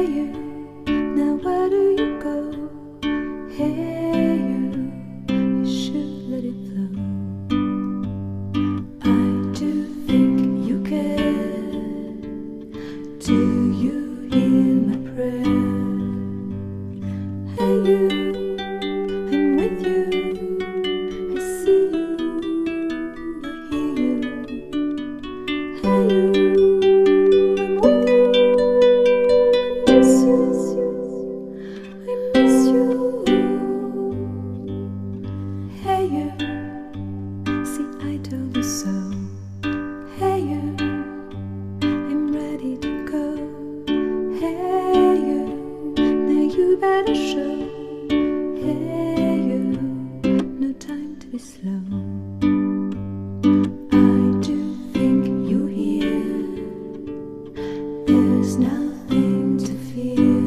you, now where do you go? Hey you should let it flow. I do think you care. Do you hear my prayer? Hey you, I'm with you. I see you, I hear you. Hey you, I'm with you. I miss you, I miss you. Hey you, see I told you so. Hey you, I'm ready to go. Hey you, now you better show. Hey you, no time to be slow. I do think you hear. There's nothing to fear.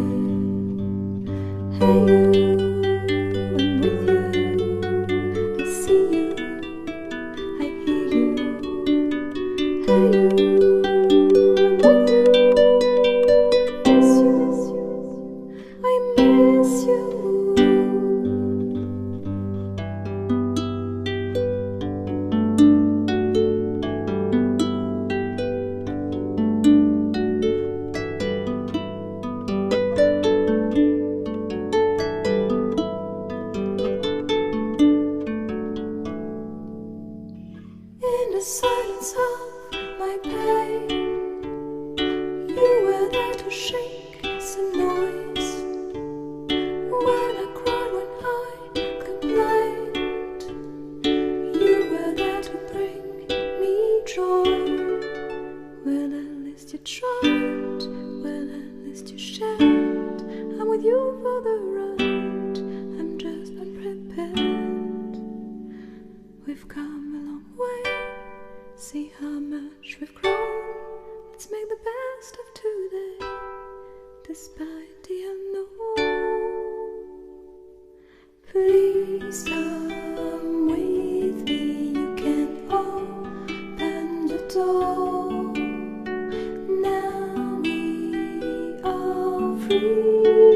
Hey you, I'm with you. I see you, I hear you. Hey you, I'm with you. I miss you. In the silence of my pain, you were there to shake some noise. When I cried, when I complained, you were there to bring me joy. Well, at least you tried, well, at least you shared. I'm with you for the ride, I'm just unprepared. We've come a long way, see how much we've grown. Let's make the best of today, despite the unknown. Please come with me, you can open the door. Now we are free.